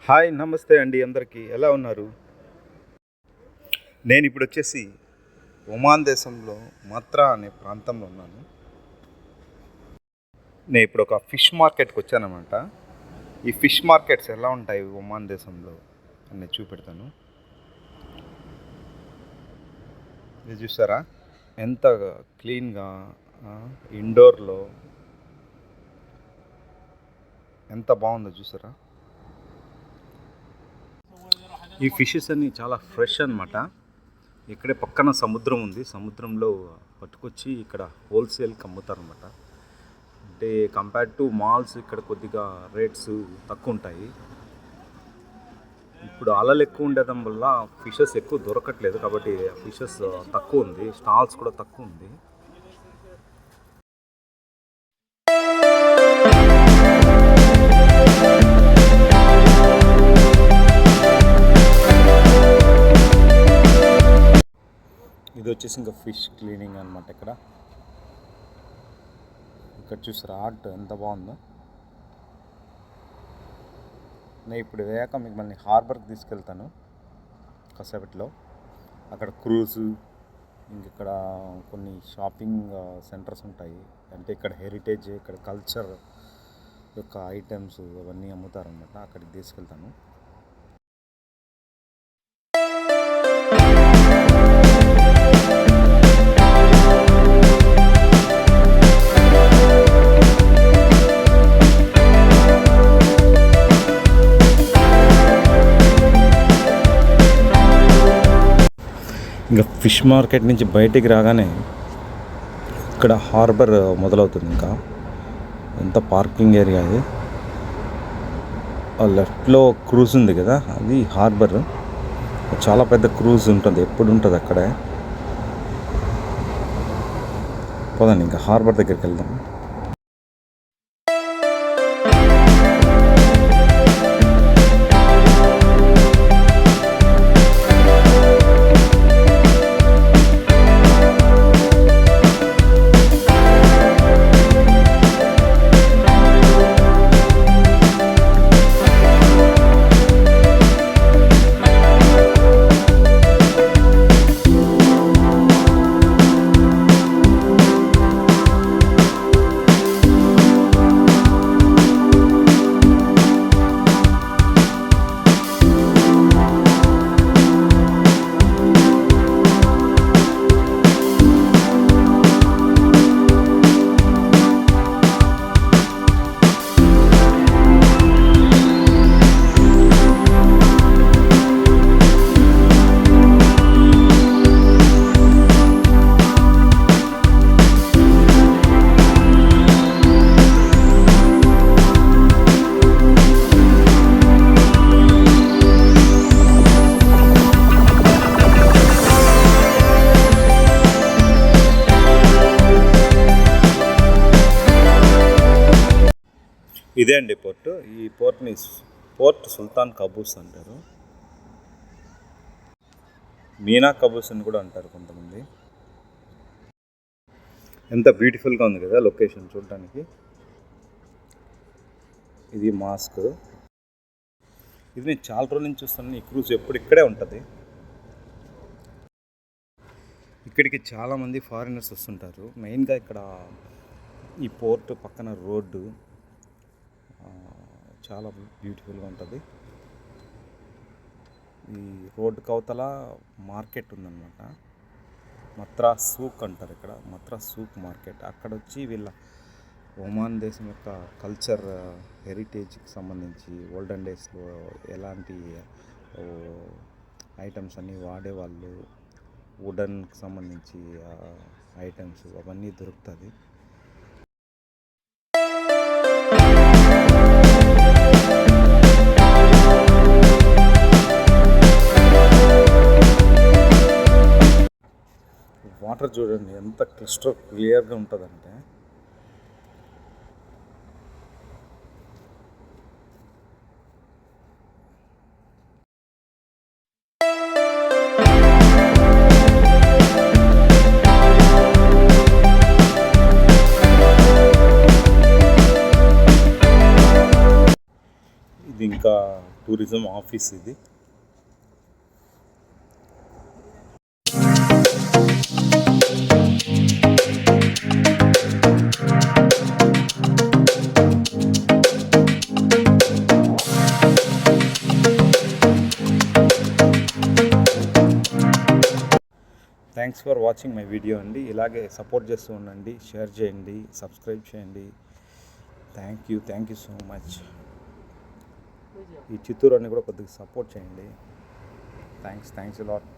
Hi నమస్తే అండి, అందరికీ ఎలా ఉన్నారు? నేను ఇప్పుడు వచ్చేసి ఒమాన్ దేశంలో మత్రా అనే ప్రాంతంలో ఉన్నాను. నేను ఇప్పుడు ఒక ఫిష్ మార్కెట్కి వచ్చానమాట. ఈ ఫిష్ మార్కెట్స్ ఎలా ఉంటాయి ఒమాన్ దేశంలో అని చూపెడతాను. ఇది చూసారా ఎంత క్లీన్గా, ఇండోర్లో ఎంత బాగుందో చూసారా. ఈ ఫిషెస్ అన్నీ చాలా ఫ్రెష్ అనమాట. ఇక్కడే పక్కన సముద్రం ఉంది, సముద్రంలో పట్టుకొచ్చి ఇక్కడ హోల్సేల్కి అమ్ముతారనమాట. అంటే కంపేర్ టు మాల్స్ ఇక్కడ కొద్దిగా రేట్స్ తక్కువ ఉంటాయి. ఇప్పుడు అలలు ఎక్కువ ఉండడం వల్ల ఫిషెస్ ఎక్కువ దొరకట్లేదు, కాబట్టి ఫిషెస్ తక్కువ ఉంది, స్టాల్స్ కూడా తక్కువ ఉంది. ఇది వచ్చేసి ఇంకా ఫిష్ క్లీనింగ్ అనమాట. ఇక్కడ చూసారా ఆర్ట్ ఎంత బాగుందో. నేను ఇప్పుడు వేయక మీకు మళ్ళీ హార్బర్కి తీసుకెళ్తాను కాసేపట్లో. అక్కడ క్రూజు, ఇక్కడ కొన్ని షాపింగ్ సెంటర్స్ ఉంటాయి. అంటే ఇక్కడ హెరిటేజ్, ఇక్కడ కల్చర్ యొక్క ఐటమ్స్ అవన్నీ అమ్ముతారనమాట. అక్కడికి తీసుకెళ్తాను. ఇంకా ఫిష్ మార్కెట్ నుంచి బయటికి రాగానే ఇక్కడ హార్బర్ మొదలవుతుంది. ఇంకా ఎంత పార్కింగ్ ఏరియా అది. లెఫ్ట్లో క్రూజ్ ఉంది కదా, అది హార్బర్. చాలా పెద్ద క్రూజ్ ఉంటుంది, ఎప్పుడు ఉంటుంది అక్కడే. పోదండి ఇంకా హార్బర్ దగ్గరికి వెళ్దాం. ఇదే అండి పోర్టు. ఈ పోర్ట్ని పోర్ట్ సుల్తాన్ కబూస్ అంటారు, మీనా కబూస్ అని కూడా అంటారు కొంతమంది. ఎంత బ్యూటిఫుల్గా ఉంది కదా లొకేషన్ చూడటానికి. ఇది మాస్క్. ఇది నేను చాలా రోజుల నుంచి చూస్తాను. ఈ క్రూజ్ ఎప్పుడు ఇక్కడే ఉంటుంది. ఇక్కడికి చాలామంది ఫారినర్స్ వస్తుంటారు. మెయిన్గా ఇక్కడ ఈ పోర్ట్ పక్కన రోడ్డు చాలా బ్యూటిఫుల్గా ఉంటుంది. ఈ రోడ్డు కవతల మార్కెట్ ఉందన్నమాట. మత్రా సూక్ అంటారు ఇక్కడ, మత్రా సూక్ మార్కెట్. అక్కడ వచ్చి వీళ్ళ ఒమాన్ దేశం యొక్క కల్చర్, హెరిటేజ్కి సంబంధించి ఓల్డెన్ డేస్లో ఎలాంటి ఐటమ్స్ అన్నీ వాడేవాళ్ళు, వుడన్కి సంబంధించి ఐటమ్స్ అవన్నీ దొరుకుతుంది. వాటర్ చూడండి ఎంత క్లిస్టర్ క్లియర్గా ఉంటుందంటే. ఇది ఇంకా టూరిజం ఆఫీస్ ఇది. Thanks for watching my video అండి. ఇలాగే సపోర్ట్ చేస్తూ ఉండండి, షేర్ చేయండి, సబ్స్క్రైబ్ చేయండి. Thank you so much. ఈ చిత్తూరు అని కూడా కొద్దిగా సపోర్ట్ చేయండి. Thanks lot.